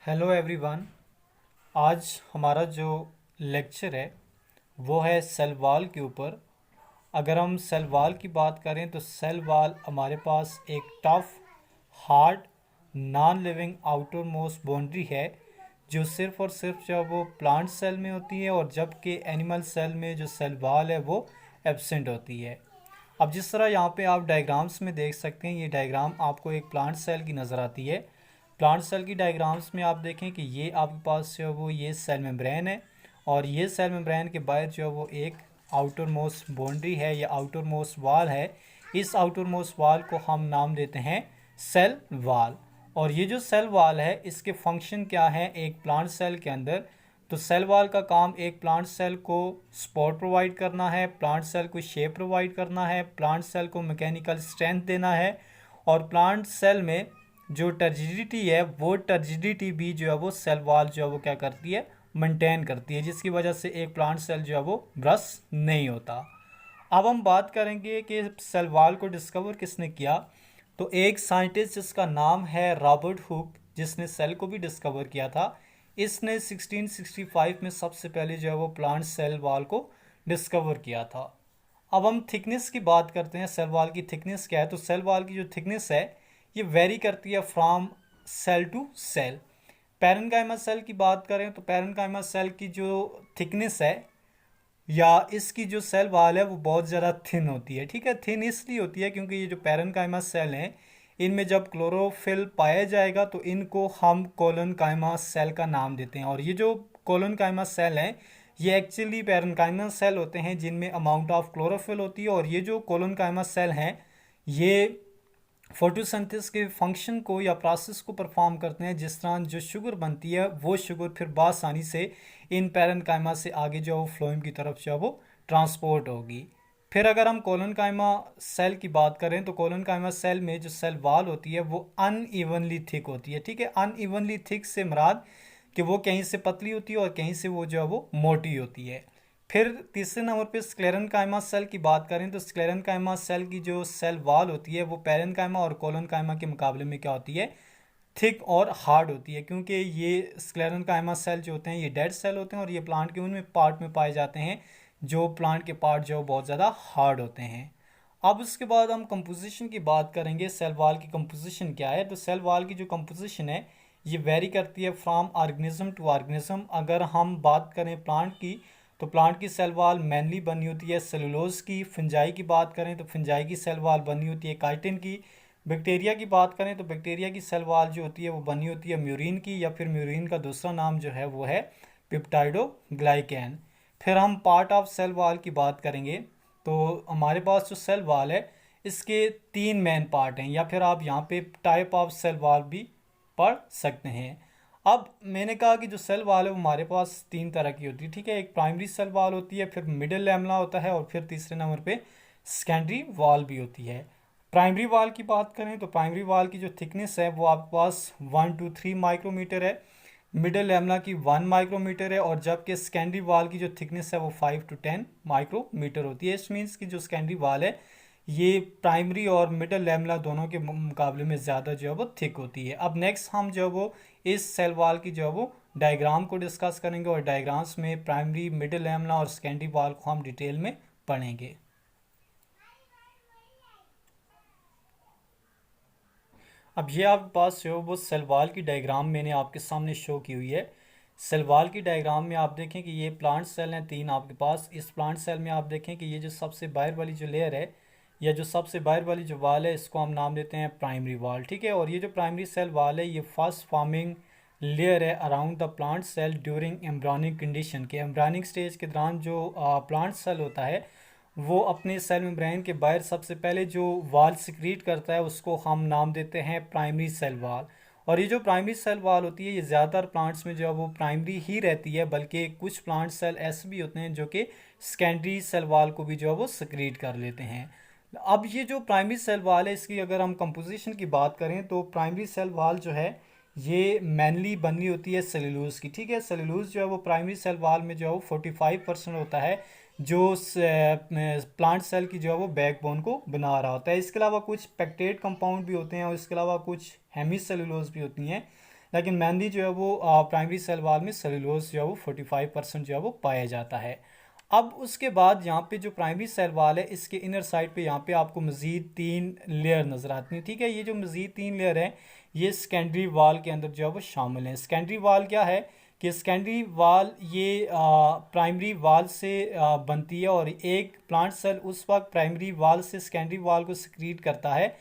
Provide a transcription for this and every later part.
Hello everyone. आज हमारा जो लेक्चर है वो है सेल वॉल के ऊपर। अगर हम सेल वॉल की बात करें तो सेल वॉल हमारे पास एक tough hard non living outer most boundary है जो सिर्फ और सिर्फ जब वो प्लांट सेल में होती है और जबकि एनिमल सेल में जो सेल वॉल है वो एब्सेंट होती है। अब जिस तरह यहाँ पे आप डायग्राम्स में देख सकते हैं, ये डायग्राम आपको एक प्लांट सेल की नज़र आती है। प्लांट सेल की डायग्राम्स में आप देखें कि ये आपके पास जो है वो ये सेल मेम्ब्रेन है और ये सेल मेम्ब्रेन के बाहर जो है वो एक आउटर मोस्ट बाउंड्री है या आउटर मोस्ट वाल है। इस आउटर मोस्ट वाल को हम नाम देते हैं सेल वाल। और ये जो सेल वाल है इसके फंक्शन क्या है एक प्लांट सेल के अंदर। तो सेल वॉल का काम एक प्लांट सेल को सपोर्ट प्रोवाइड करना है, प्लांट सेल को शेप प्रोवाइड करना है, प्लांट सेल को मैकेनिकल स्ट्रेंथ देना है और प्लांट सेल में जो टर्जिडिटी है वो टर्जिडिटी भी जो है वो सेल वॉल जो है वो क्या करती है, मेंटेन करती है, जिसकी वजह से एक प्लांट सेल जो है वो ब्रस्ट नहीं होता। अब हम बात करेंगे कि सेल वॉल को डिस्कवर किसने किया। तो एक साइंटिस्ट जिसका नाम है रॉबर्ट हुक, जिसने सेल को भी डिस्कवर किया था, इसने 1665 में सबसे पहले जो है वो प्लांट सेल वॉल को डिस्कवर किया था। अब हम थिकनेस की बात करते हैं, सेल वॉल की थिकनेस क्या है। तो सेल वॉल की जो थिकनेस है ये वेरी करती है from cell to cell. Parenchyma cell की बात करें तो पैरेन्काइमा सेल की जो थिकनेस है या इसकी जो सेल वाल है वो बहुत ज़्यादा थिन होती है। ठीक है, थिन इसलिए होती है क्योंकि ये जो पैरेन्काइमा सेल हैं इनमें जब क्लोरोफिल पाया जाएगा तो इनको हम कोलोनकाइमा सेल का नाम देते हैं। और ये जो कोलोनकाइमा सेल हैं ये एक्चुअली पैरेन्काइमा सेल होते हैं जिनमें अमाउंट ऑफ क्लोरोफिल होती है। और ये जो कोलोनकाइमा सेल हैं ये फोटोसिंथेसिस के फंक्शन को या प्रोसेस को परफॉर्म करते हैं। जिस तरह जो शुगर बनती है वो शुगर फिर बासानी से इन पैरेन्काइमा से आगे जो है वो फ्लोएम की तरफ जो है वो ट्रांसपोर्ट होगी। फिर अगर हम कोलोनकाइमा सेल की बात करें तो कोलोनकाइमा सेल में जो सेल वॉल होती है वो अनइवनली थिक होती है। ठीक है, अनइवनली थिक से मुराद कि वो कहीं से पतली होती है और कहीं से वो जो है वो मोटी होती है। फिर तीसरे नंबर पे स्क्लेरेनकाइमा सेल की बात करें तो स्क्लेरेनकाइमा सेल की जो सेल वॉल होती है वो पैरेन्काइमा और कोलोनकाइमा के मुकाबले में क्या होती है, थिक और हार्ड होती है। क्योंकि ये स्क्लेरेनकाइमा सेल जो होते हैं ये डेड सेल होते हैं और ये प्लांट के उनमें पार्ट में पाए जाते हैं जो प्लांट के पार्ट जो बहुत ज़्यादा हार्ड होते हैं। अब उसके बाद हम कंपोजिशन की बात करेंगे, सेल वॉल की कंपोजिशन क्या है। तो सेल वॉल की जो कंपोजिशन है ये वेरी करती है फ्रॉम ऑर्गेनिज्म टू ऑर्गेनिज्म। अगर हम बात करें प्लांट की तो प्लांट की सेल वॉल मेनली बनी होती है सेलुलोज की। फंजाई की बात करें तो फंजाई की सेल वॉल बनी होती है काइटिन की। बैक्टीरिया की बात करें तो बैक्टीरिया की सेल वॉल जो होती है वो बनी होती है म्यूरिन की, या फिर म्यूरिन का दूसरा नाम जो है वो है पेप्टाइडोग्लाइकैन। फिर हम पार्ट ऑफ सेल वॉल की बात करेंगे तो हमारे पास जो सेल वॉल है इसके तीन मेन पार्ट हैं, या फिर आप यहाँ पे टाइप ऑफ सेल वॉल भी पढ़ सकते हैं। अब मैंने कहा कि जो सेल वॉल है वो हमारे पास तीन तरह की होती है। ठीक है, एक प्राइमरी सेल वॉल होती है, फिर मिडिल लैमेला होता है और फिर तीसरे नंबर पे सेकेंडरी वॉल भी होती है। प्राइमरी वॉल की बात करें तो प्राइमरी वॉल की जो थिकनेस है वो आपके पास 1 to 3 माइक्रोमीटर है, मिडिल लैमेला की 1 माइक्रोमीटर है और जबकि सेकेंडरी वॉल की जो थिकनेस है वो 5 to 10 माइक्रोमीटर होती है। इस मीन्स की जो सेकेंडरी वॉल है ये प्राइमरी और मिडल लैमेला दोनों के मुकाबले में ज़्यादा जो है वो थिक होती है। अब नेक्स्ट हम जो है वो इस सेल वॉल की जो है वो डायग्राम को डिस्कस करेंगे और डायग्राम्स में प्राइमरी मिडिल लैमेला और सेकेंडरी वॉल को हम डिटेल में पढ़ेंगे। अब ये आपके पास जो वो सेल वॉल की डायग्राम मैंने आपके सामने शो की हुई है। सेल वॉल की डायग्राम में आप देखें कि ये प्लांट सेल हैं तीन आपके पास। इस प्लांट सेल में आप देखें कि ये जो सबसे बाहर वाली जो लेयर है या जो सबसे बाहर वाली जो वाल है इसको हम नाम देते हैं प्राइमरी वाल। ठीक है, और ये जो प्राइमरी सेल वाल है ये फर्स्ट फॉर्मिंग लेयर है around the plant cell during embryonic condition के। एम्ब्रियोनिक स्टेज के दौरान जो प्लांट सेल होता है वो अपने सेल मेम्ब्रेन के बाहर सबसे पहले जो वाल सिक्रीट करता है उसको हम नाम देते हैं प्राइमरी सेल वाल। और ये जो प्राइमरी सेल वाल होती है ये ज़्यादातर प्लांट्स में जो है वो प्राइमरी ही रहती है, बल्कि कुछ प्लांट सेल ऐसे भी होते हैं जो कि सेकेंडरी सेल वाल को भी जो है वो सिक्रीट कर लेते हैं। अब ये जो प्राइमरी सेल वाल है इसकी अगर हम कंपोजिशन की बात करें तो प्राइमरी सेल वाल जो है ये मेनली बनी होती है सेलुलोज की। ठीक है, सेलुलोज जो है वो प्राइमरी सेल वाल में जो है वो 45% होता है जो प्लांट सेल की जो है वो बैकबोन को बना रहा होता है। इसके अलावा कुछ पेक्टेट कंपाउंड भी होते हैं और इसके अलावा कुछ हेमी सेलुलोज भी होती हैं। लेकिन मेनली जो है वो प्राइमरी सेल वाल में सेलुलोज जो है वो 45% जो है वो पाया जाता है। अब उसके बाद यहाँ पे जो प्राइमरी सेल वाल है इसके इनर साइड पे यहाँ पे आपको मज़ीद 3 लेयर नज़र आती हैं। ठीक है, ये जो मज़ीद 3 लेयर हैं ये सेकेंडरी वाल के अंदर जो है वो शामिल हैं। सेकेंडरी वाल क्या है कि सेकेंडरी वाल ये प्राइमरी वाल से बनती है, और एक प्लांट सेल उस वक्त प्राइमरी वाल से सेकेंडरी वाल को सिक्रीट करता है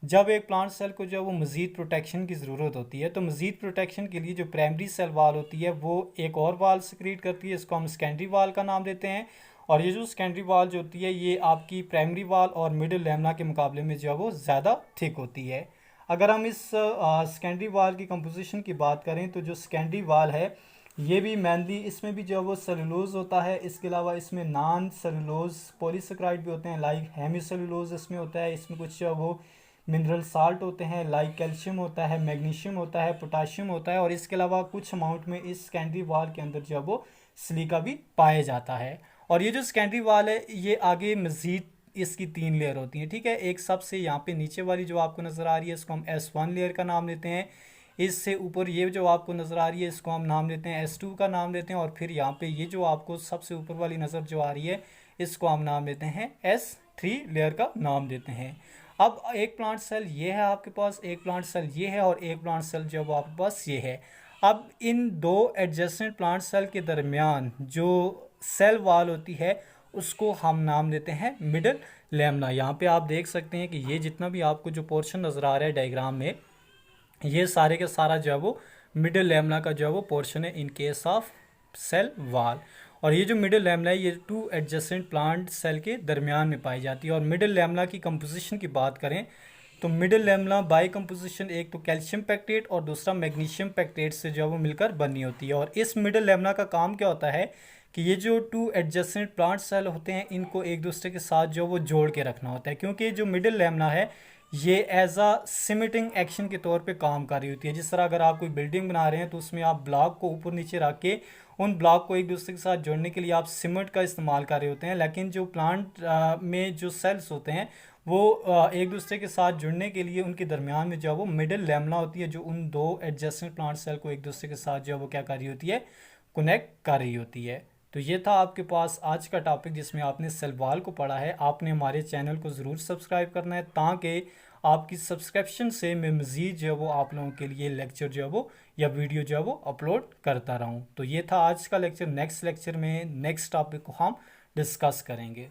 जब एक प्लांट सेल को जो है वो मज़ीद प्रोटेक्शन की ज़रूरत होती है। तो मज़ीद प्रोटेक्शन के लिए जो प्राइमरी सेल वाल होती है वो एक और वाल सिक्रीट करती है, इसको हम सेकेंडरी वाल का नाम देते हैं। और ये जो सेकेंडरी वाल जो होती है ये आपकी प्राइमरी वाल और मिडिल लैमिना के मुकाबले में जो है वो ज़्यादा थिक होती है। अगर हम इस सेकेंडरी वाल की कंपोजिशन की बात करें तो जो सेकेंडरी वाल है ये भी मेनली इसमें भी जो है वो सेलुलोज होता है, इसके अलावा इसमें नॉन सेलुलोज पॉलीसेकेराइड भी होते हैं, लाइक हेमी सेलुलोज इसमें होता है, इसमें कुछ जो है वो मिनरल साल्ट होते हैं, लाइक कैल्शियम होता है, मैग्नीशियम होता है, पोटाशियम होता है, और इसके अलावा कुछ अमाउंट में इस सेकेंडरी वाल के अंदर जो है वो सिलिका भी पाया जाता है। और ये जो सेकेंडरी वाल है ये आगे मज़ीद इसकी 3 लेयर होती हैं। ठीक है, एक सबसे यहाँ पे नीचे वाली जो आपको नज़र आ रही है इसको हम S1 लेयर का नाम देते हैं। इससे ऊपर ये जो आपको नज़र आ रही है इसको हम नाम देते हैं S2 का नाम देते हैं, और फिर यहाँ पे ये जो आपको सबसे ऊपर वाली नज़र जो आ रही है इसको हम नाम देते हैं S3 लेयर का नाम देते हैं। अब एक प्लांट सेल ये है आपके पास, एक प्लांट सेल ये है, और एक प्लांट सेल जो है वो आपके पास ये है। अब इन दो एडजेसेंट प्लांट सेल के दरमियान जो सेल वाल होती है उसको हम नाम देते हैं मिडल लैमिना। यहाँ पे आप देख सकते हैं कि ये जितना भी आपको जो पोर्शन नज़र आ रहा है डायग्राम में ये सारे के सारा जो है वो मिडल लैमिना का जो है वो पोर्शन है in case of cell wall. और ये जो मिडल लैमिना है ये 2 एडजेसेंट प्लांट सेल के दरमियान में पाई जाती है। और मिडल लैमिना की कंपोजिशन की बात करें तो मिडल लैमिना बाय कंपोजिशन एक तो कैल्शियम पैक्टेट और दूसरा मैग्नीशियम पैक्टेट से जो है वो मिलकर बनी होती है। और इस मिडल लैमिना का काम क्या होता है कि ये जो 2 एडजेसेंट प्लांट सेल होते हैं इनको एक दूसरे के साथ जो वो जोड़ के रखना होता है, क्योंकि जो मिडल लैमिना है ये एज अ सिमेंटिंग एक्शन के तौर पे काम कर रही होती है। जिस तरह अगर आप कोई बिल्डिंग बना रहे हैं तो उसमें आप ब्लॉक को ऊपर नीचे रख के उन ब्लॉक को एक दूसरे के साथ जोड़ने के लिए आप सीमेंट का इस्तेमाल कर रहे होते हैं, लेकिन जो प्लांट में जो सेल्स होते हैं वो एक दूसरे के साथ जुड़ने के लिए उनके दरमियान में जो है वो मिडल लैमिना होती है जो उन दो एडजेसेंट प्लांट सेल को एक दूसरे के साथ जो है वो क्या कर रही होती है, कनेक्ट कर रही होती है। तो ये था आपके पास आज का टॉपिक जिसमें आपने सेल वाल को पढ़ा है। आपने हमारे चैनल को ज़रूर सब्सक्राइब करना है ताकि आपकी सब्सक्रिप्शन से मैं मज़ीद जो है वो आप लोगों के लिए लेक्चर जो है वो या वीडियो जो है वो अपलोड करता रहूँ। तो ये था आज का लेक्चर। नेक्स्ट लेक्चर में नेक्स्ट टॉपिक को हम डिस्कस करेंगे।